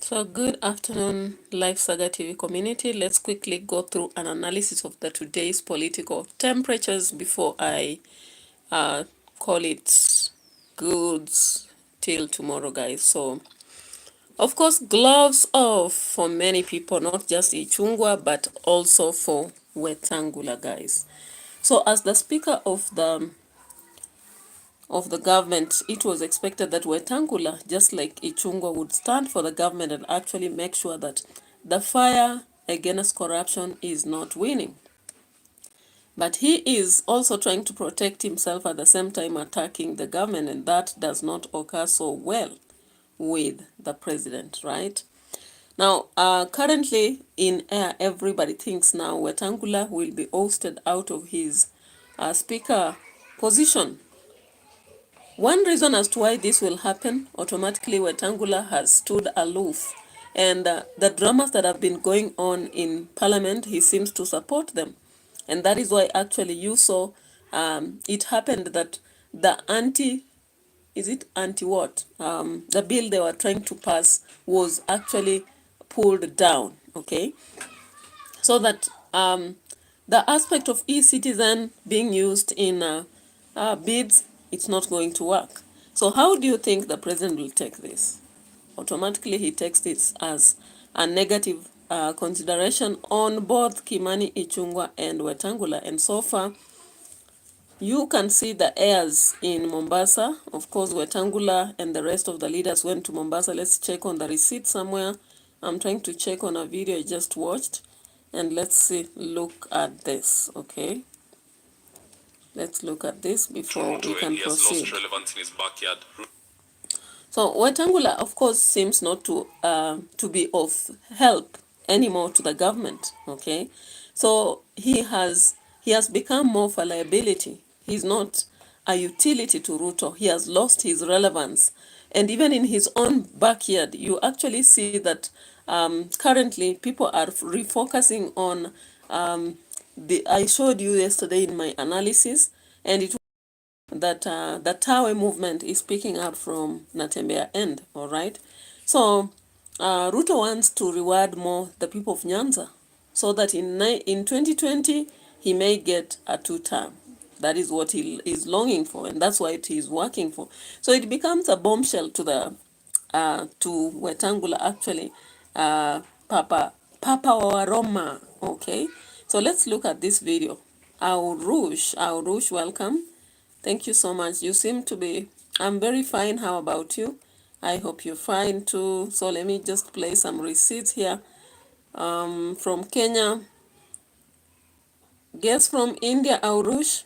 So good afternoon, Live Saga TV community. Let's quickly go through an analysis of the today's political temperatures before I call it goods till tomorrow, guys. So, of course, gloves off for many people, not just Ichungwa, but also for Wetangula, guys. So, as the Speaker of the government, it was expected that Wetangula, just like Ichungwa, would stand for the government and actually make sure that the fire against corruption is not winning. But he is also trying to protect himself at the same time attacking the government, and that does not occur so well with the president, right? Now, currently in air, everybody thinks now Wetangula will be ousted out of his speaker position. One reason as to why this will happen, automatically Wetangula has stood aloof. And the dramas that have been going on in parliament, he seems to support them. And that is why actually you saw it happened that the anti-what? The bill they were trying to pass was actually pulled down, okay? So that the aspect of e-citizen being used in bids, it's not going to work. So how do you think the president will take this? Automatically, he takes it as a negative consideration on both Kimani Ichungwa and Wetangula. And so far, you can see the heirs in Mombasa. Of course, Wetangula and the rest of the leaders went to Mombasa. Let's check on the receipt somewhere. I'm trying to check on a video I just watched. And let's see, look at this, okay? Let's look at this before we can proceed. Lost relevance in his backyard. So Wetangula, of course, seems not to be of help anymore to the government, okay? So he has become more of a liability. He's not a utility to Ruto. He has lost his relevance. And even in his own backyard, you actually see that currently people are refocusing on I showed you yesterday in my analysis, and it that the Tawe movement is picking up from Natembea end, all right? So Ruto wants to reward more the people of Nyanza so that in 2020, he may get a two-term. That is what he is longing for, and that's what he is working for. So it becomes a bombshell to the to Wetangula, actually, Papa Waroma, okay? So let's look at this video. Aurush, welcome. Thank you so much. You seem to be, I'm very fine. How about you? I hope you're fine too. So let me just play some receipts here. From Kenya. Guess from India, Aurush.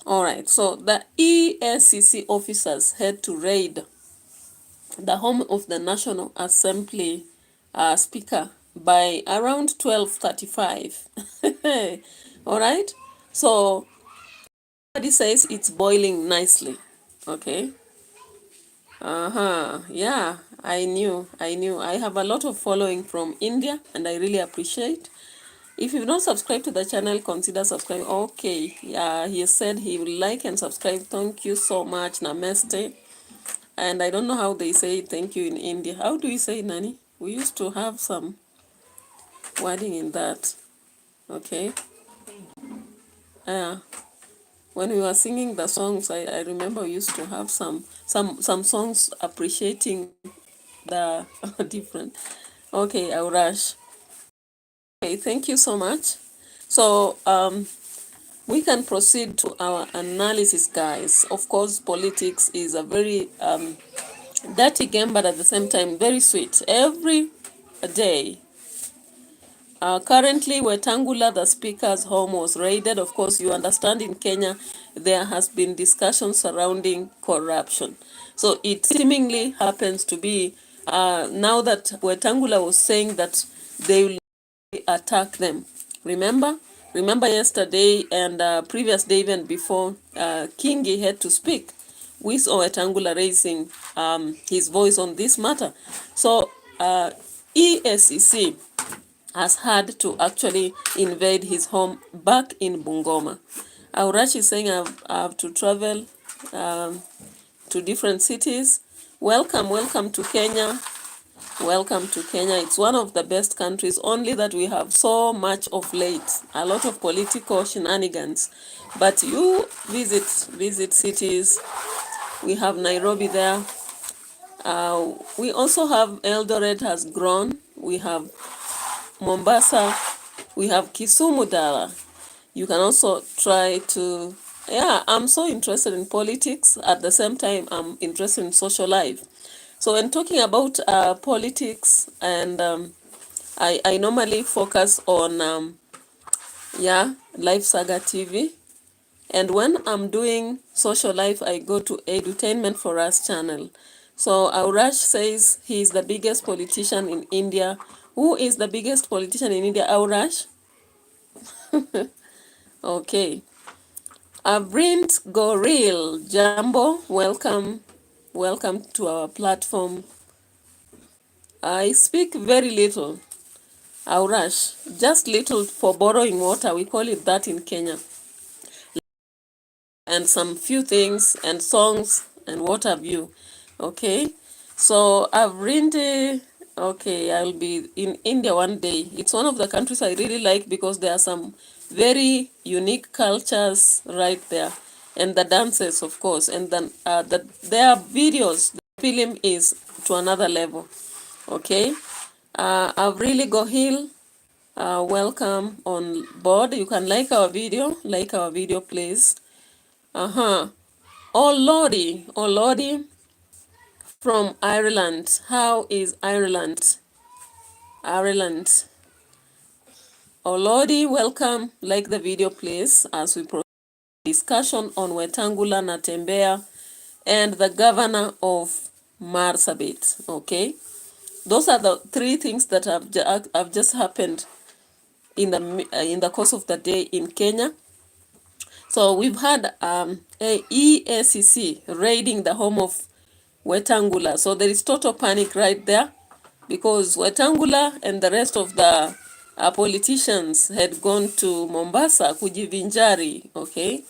All right. So the EACC officers had to raid the home of the National Assembly Speaker by around 12:35. All right. So somebody says it's boiling nicely. Okay. Yeah, I knew. I have a lot of following from India, and I really appreciate. If you've not subscribed to the channel, consider subscribing. Okay, yeah, he said he will like and subscribe. Thank you so much, Namaste. And I don't know how they say thank you in India. How do you say Nani? We used to have some wording in that. Okay. When we were singing the songs, I remember we used to have some songs appreciating the different. Okay, I'll rush. Okay, thank you so much. So we can proceed to our analysis, guys. Of course, politics is a very dirty game, but at the same time very sweet. Every day. Currently, Wetangula, the speaker's home, was raided. Of course, you understand in Kenya, there has been discussion surrounding corruption. So it seemingly happens to be, now that Wetangula was saying that they will attack them. Remember yesterday and previous day, even before Kingi had to speak, we saw Wetangula raising his voice on this matter. So EACC has had to actually invade his home back in Bungoma. Aurash is saying I have to travel to different cities. Welcome to Kenya. Welcome to Kenya. It's one of the best countries, only that we have so much of late, a lot of political shenanigans. But you visit cities. We have Nairobi there. We also have Eldoret has grown. We have Mombasa. We have Kisumu Dara. You can also try to, yeah, I'm so interested in politics. At the same time, I'm interested in social life. So when talking about politics, and I normally focus on, Life Saga TV. And when I'm doing social life, I go to Edutainment for Us channel. So Aurash says he's the biggest politician in India. Who is the biggest politician in India? Aurash? Okay. Abrint Goril, Jambo, welcome to our platform. I speak very little, Aurash, just little for borrowing water, we call it that in Kenya. And some few things and songs and what have you. Okay, so I'll be in India one day. It's one of the countries I really like because there are some very unique cultures right there, and the dances, of course, and then their videos, the film is to another level. Okay, I've really got Hill. Welcome on board. You can like our video, please. Oh Lordy from Ireland. How is Ireland? Ireland. Oh Lordy, welcome. Like the video, please, as we proceed discussion on Wetangula Natembea and the governor of Marsabit. Okay, those are the three things that have just happened in the course of the day in Kenya. So we've had a EACC raiding the home of Wetangula. So there is total panic right there because Wetangula and the rest of the politicians had gone to Mombasa kujivinjari, okay,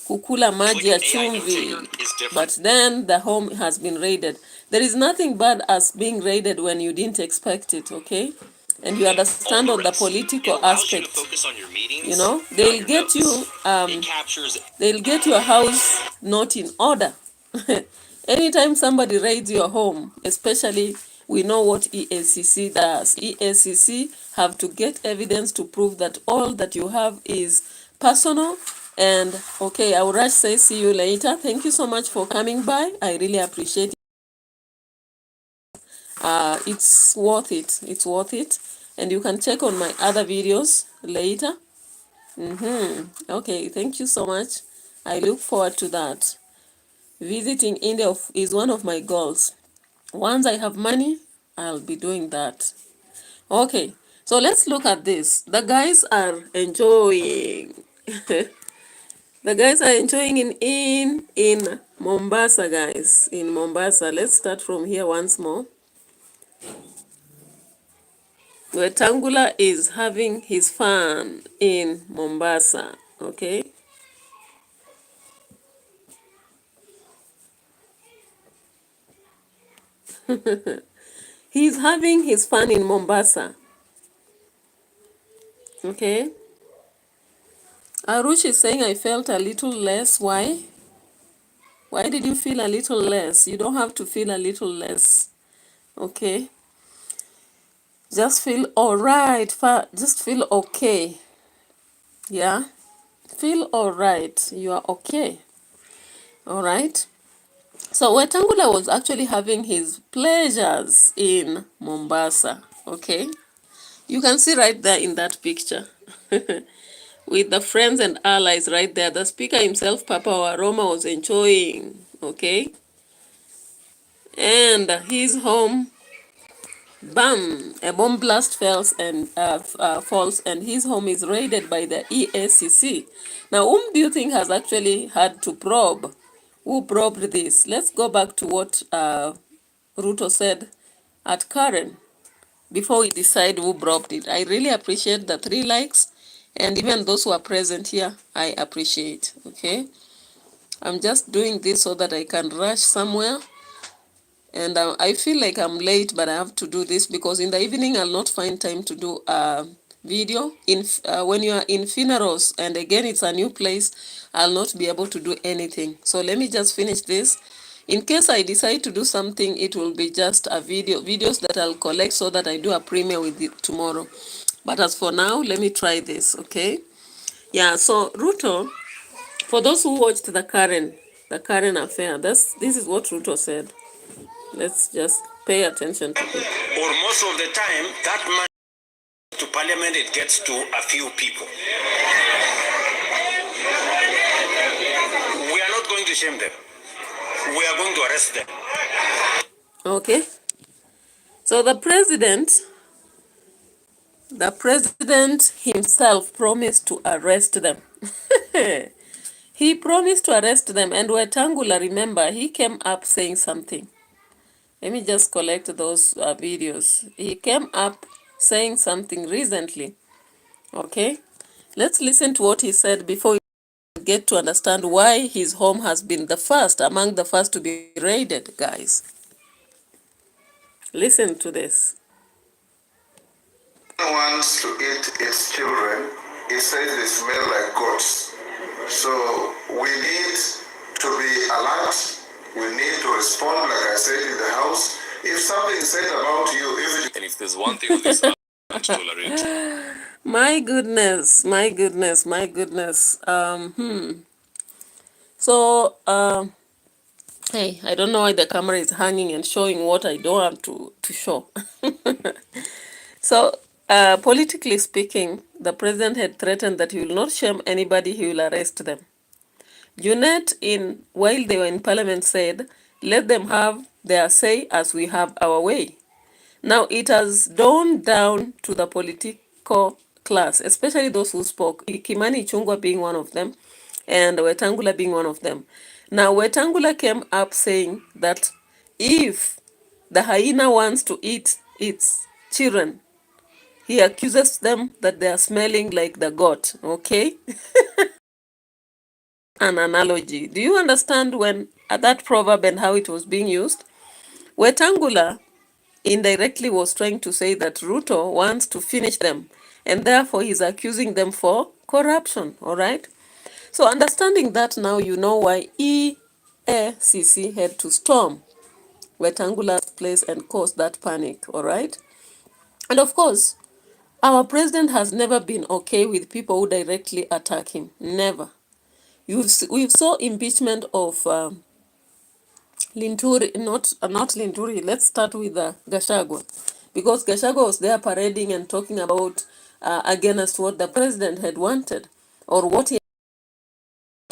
kukula maji ya chumvi, but then the home has been raided. There is nothing bad as being raided when you didn't expect it, okay? And you understand on the political aspect, you know, they'll get you, they'll get your house not in order. Anytime somebody raids your home, especially, we know what EACC does. EACC have to get evidence to prove that all that you have is personal. And okay, Aurash says see you later. Thank you so much for coming by. I really appreciate it. It's worth it. It's worth it. And you can check on my other videos later. Okay, thank you so much. I look forward to that. Visiting India is one of my goals. Once I have money, I'll be doing that. Okay, so let's look at this. The guys are enjoying. The guys are enjoying in Mombasa, guys. In Mombasa. Let's start from here once more. Wetangula is having his fun in Mombasa. Okay. He's having his fun in Mombasa. Okay. Arush is saying I felt a little less. Why? Why did you feel a little less? You don't have to feel a little less. Okay. Just feel all right. Just feel okay. Yeah. Feel all right. You are okay. All right. So Wetangula was actually having his pleasures in Mombasa. Okay. You can see right there in that picture. With the friends and allies right there. The speaker himself, Papa Waroma, was enjoying. Okay. And his home, bam, a bomb blast falls and his home is raided by the EACC. Now, whom do you think has actually had to probe? Who probed this? Let's go back to what Ruto said at Karen before we decide who probed it. I really appreciate the 3 likes, and even those who are present here, I appreciate. Okay, I'm just doing this so that I can rush somewhere And I feel like I'm late, but I have to do this because in the evening I'll not find time to do a video. When you are in funerals, and again it's a new place, I'll not be able to do anything. So let me just finish this. In case I decide to do something, it will be just a videos that I'll collect so that I do a premiere with it tomorrow. But as for now, let me try this, okay? Yeah, so Ruto, for those who watched the Karen affair, this is what Ruto said. Let's just pay attention to it. Or most of the time, that money to parliament, it gets to a few people. We are not going to shame them. We are going to arrest them. Okay. So the president himself promised to arrest them. He promised to arrest them, and Wetangula, remember, he came up saying something. Let me just collect those videos. He came up saying something recently. Okay, let's listen to what he said before we get to understand why his home has been among the first to be raided, guys. Listen to this. Wants to eat its children, it says they smell like goats. So we need to be alert. We need to respond, like I said in the house. If something is said about you, and if there's one thing on this earth I can't tolerate. My goodness. So, hey, I don't know why the camera is hanging and showing what I don't have to show. So, politically speaking, the president had threatened that he will not shame anybody, he will arrest them. Junet, while they were in parliament, said, let them have their say as we have our way. Now, it has dawned down to the political class, especially those who spoke, Kimani Ichung'wah being one of them, and Wetangula being one of them. Now, Wetangula came up saying that if the hyena wants to eat its children, he accuses them that they are smelling like the goat, okay? An analogy. Do you understand when that proverb and how it was being used? Wetangula indirectly was trying to say that Ruto wants to finish them, and therefore he's accusing them for corruption, all right? So understanding that now, you know why EACC had to storm Wetangula's place and cause that panic, all right? And of course, our president has never been okay with people who directly attack him, never. We've saw impeachment of Linturi, not Linturi. Let's start with Gachagua, because Gachagua was there parading and talking about against what the president had wanted or what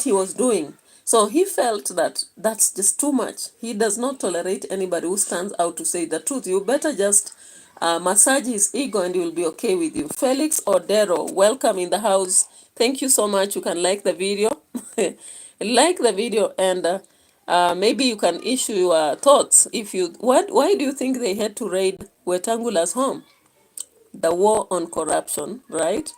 he was doing. So he felt that that's just too much. He does not tolerate anybody who stands out to say the truth. You better just massage his ego and he will be okay with you. Felix Odero, welcome in the house. Thank you so much. You can like the video. Like the video, and maybe you can issue your thoughts. Why do you think they had to raid Wetangula's home? The war on corruption, right?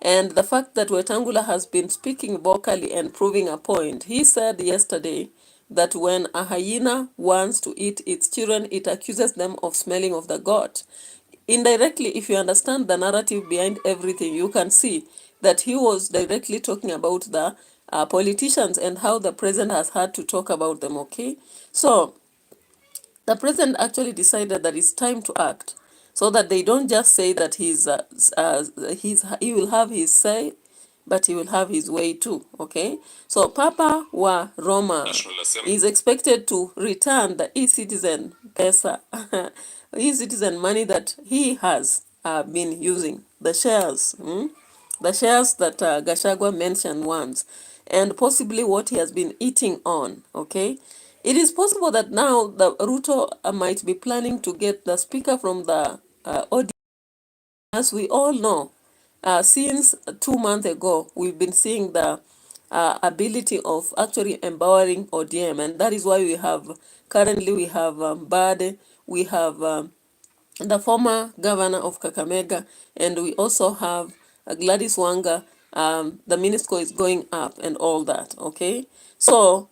And the fact that Wetangula has been speaking vocally and proving a point. He said yesterday that when a hyena wants to eat its children, it accuses them of smelling of the goat. Indirectly, if you understand the narrative behind everything, you can see that he was directly talking about the politicians and how the president has had to talk about them, okay? So, the president actually decided that it's time to act, so that they don't just say that he will have his say, but he will have his way too, okay? So Papa wa Roma is expected to return the e-citizen pesa, e-citizen money that he has been using, the shares, the shares that Gachagua mentioned once, and possibly what he has been eating on, okay? It is possible that now the Ruto might be planning to get the speaker from the audience. As we all know, since 2 months ago, we've been seeing the ability of actually empowering ODM, and that is why currently we have Bade, we have the former governor of Kakamega, and we also have Gladys Wanga. The minister is going up and all that, okay? So,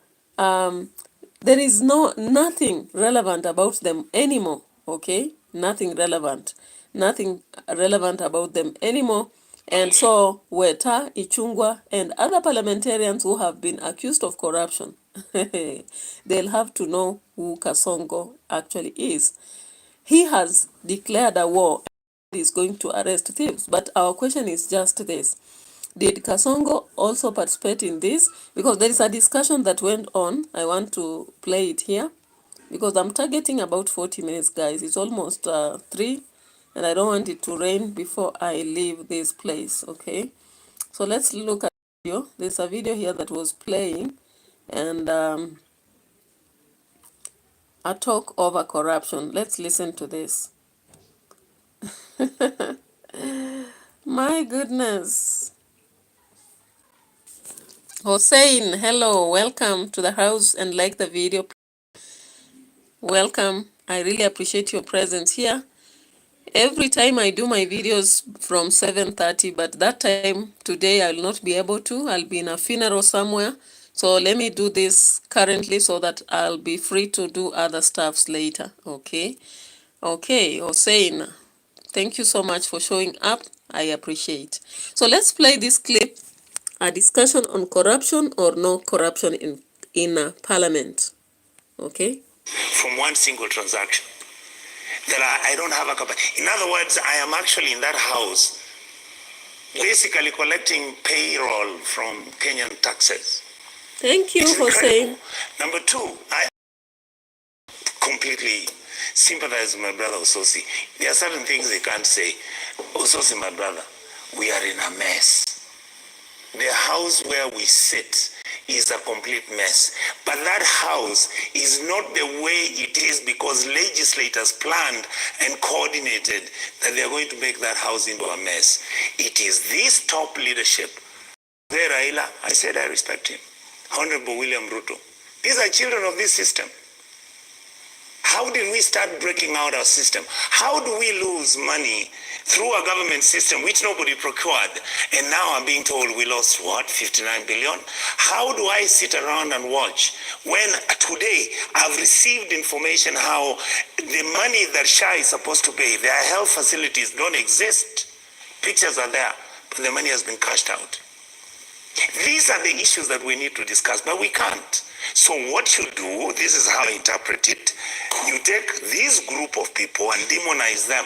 there is nothing relevant about them anymore, okay? Nothing relevant about them anymore. And so Weta, Ichungwa, and other parliamentarians who have been accused of corruption, they'll have to know who Kasongo actually is. He has declared a war and is going to arrest thieves. But our question is just this. Did Kasongo also participate in this? Because there is a discussion that went on. I want to play it here because I'm targeting about 40 minutes, guys. It's almost 3 and I don't want it to rain before I leave this place, okay? So let's look at the video. There's a video here that was playing and a talk over corruption. Let's listen to this. My goodness. Hossein, hello, welcome to the house and like the video. Welcome. I really appreciate your presence here. Every time I do my videos from 7:30, but that time today I will not be able to. I'll be in a funeral somewhere. So let me do this currently so that I'll be free to do other stuffs later. Okay. Okay, Hossein, thank you so much for showing up. I appreciate. So let's play this clip. A discussion on corruption or no corruption in parliament. Okay. From one single transaction. That I don't have a capacity. In other words, I am actually in that house basically collecting payroll from Kenyan taxes. Thank you for saying. Number two, I completely sympathize with my brother Ososi. There are certain things they can't say. Ososi, my brother, we are in a mess. The house where we sit is a complete mess. But that house is not the way it is because legislators planned and coordinated that they are going to make that house into a mess. It is this top leadership. There, Raila, I said I respect him. Honorable William Ruto. These are children of this system. How did we start breaking out our system? How do we lose money through a government system which nobody procured? And now I'm being told we lost, what, 59 billion? How do I sit around and watch when today I've received information how the money that SHA is supposed to pay, their health facilities don't exist. Pictures are there, but the money has been cashed out. These are the issues that we need to discuss, but we can't. So what you do, this is how I interpret it, you take this group of people and demonize them.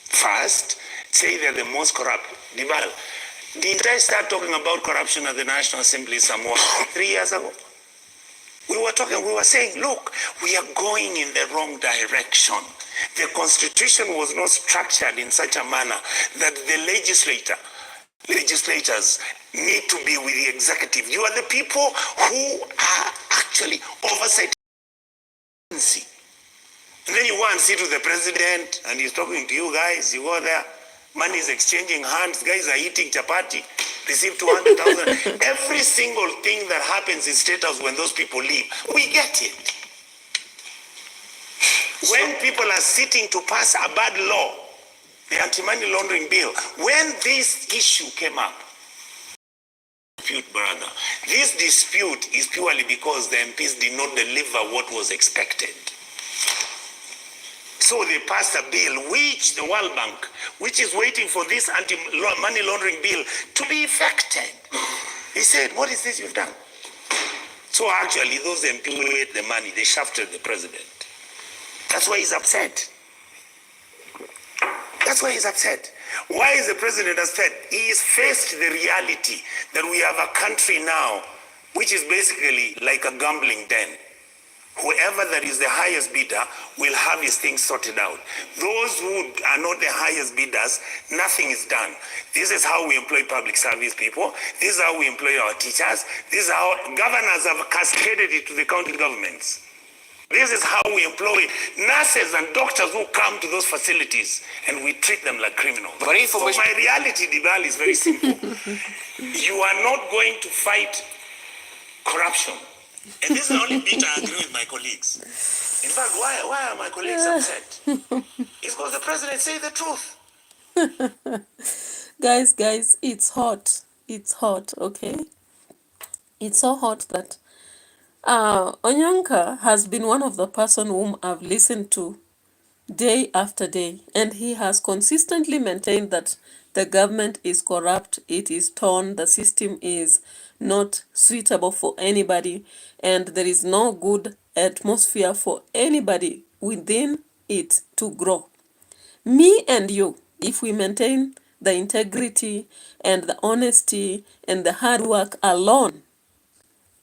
First, say they're the most corrupt. Dibal, didn't I start talking about corruption at the National Assembly somewhere 3 years ago? We were saying, look, we are going in the wrong direction. The Constitution was not structured in such a manner that the legislators need to be with the executive. You are the people who are actually oversight agency. And then you go and sit with the president and he's talking to you guys, you go there, money is exchanging hands, guys are eating chapati, receive 200,000. Every single thing that happens in State House when those people leave, we get it. When people are sitting to pass a bad law, the anti-money laundering bill, when this issue came up, brother, this dispute is purely because the MPs did not deliver what was expected. So they passed a bill which the World Bank, which is waiting for this anti-money laundering bill to be effected. He said, what is this you've done? So actually those MPs who ate the money, they shafted the president. That's why he's upset. That's why he's upset. Why is the president upset? He has faced the reality that we have a country now which is basically like a gambling den. Whoever that is the highest bidder will have his things sorted out. Those who are not the highest bidders, nothing is done. This is how we employ public service people. This is how we employ our teachers. This is how governors have cascaded it to the county governments. This is how we employ nurses and doctors who come to those facilities and we treat them like criminals. So my reality, Dibal, is very simple. You are not going to fight corruption. And this is the only bit I agree with my colleagues. In fact, why are my colleagues upset? It's because the president says the truth. Guys, it's hot. It's hot, okay? It's so hot that Onyonka has been one of the person whom I've listened to day after day, and he has consistently maintained that the government is corrupt, it is torn, the system is not suitable for anybody, and there is no good atmosphere for anybody within it to grow. Me and you, if we maintain the integrity and the honesty and the hard work alone,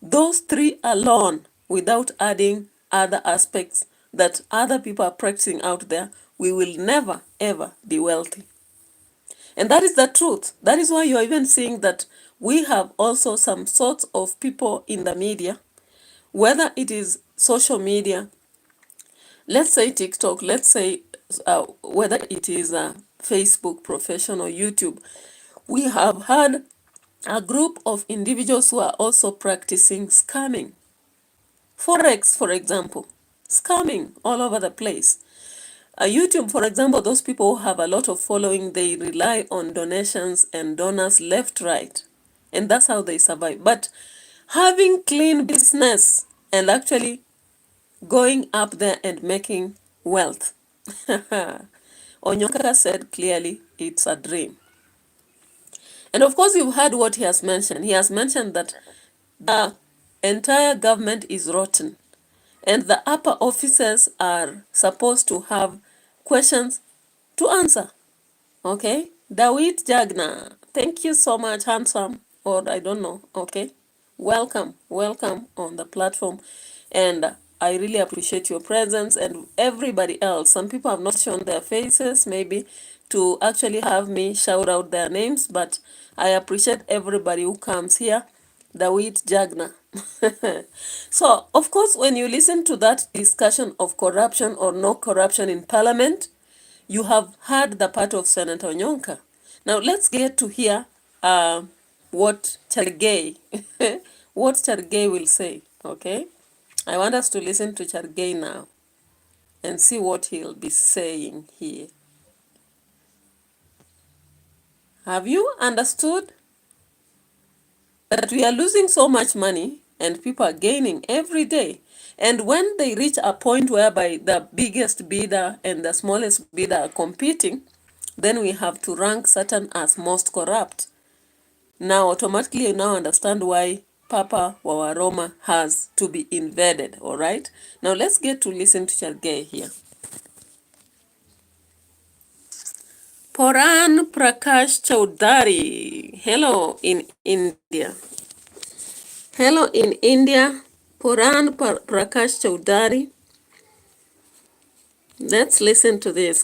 those three alone, without adding other aspects that other people are practicing out there, we will never ever be wealthy. And that is the truth. That is why you're even seeing that we have also some sorts of people in the media, whether it is social media, let's say TikTok, let's say whether it is Facebook, professional, YouTube, we have had a group of individuals who are also practicing scamming. Forex, for example, scamming all over the place. YouTube, for example, those people who have a lot of following, they rely on donations and donors left, right, and that's how they survive. But having clean business and actually going up there and making wealth, Onyonka said clearly it's a dream. And of course, you've heard what he has mentioned. He has mentioned that the entire government is rotten, and the upper officers are supposed to have questions to answer. Okay? Dawit Jagna, thank you so much, handsome, or I don't know. Okay? Welcome on the platform. And I really appreciate your presence, and everybody else. Some people have not shown their faces, maybe to actually have me shout out their names, but I appreciate everybody who comes here. Dawit Jagna. So, of course, when you listen to that discussion of corruption or no corruption in parliament, you have heard the part of Senator Onyonka. Now, let's get to hear what CHARGEI, what CHARGEI will say, okay? I want us to listen to CHARGEI now and see what he'll be saying here. Have you understood that we are losing so much money and people are gaining every day? And when they reach a point whereby the biggest bidder and the smallest bidder are competing, then we have to rank certain as most corrupt. Now, automatically, you now understand why Papa Wawaroma has to be invaded, all right? Now, let's get to listen to CHARGEI here. Poran Prakash Chaudhary. Hello in India. Hello in India. Poran Prakash Chaudhary. Let's listen to this.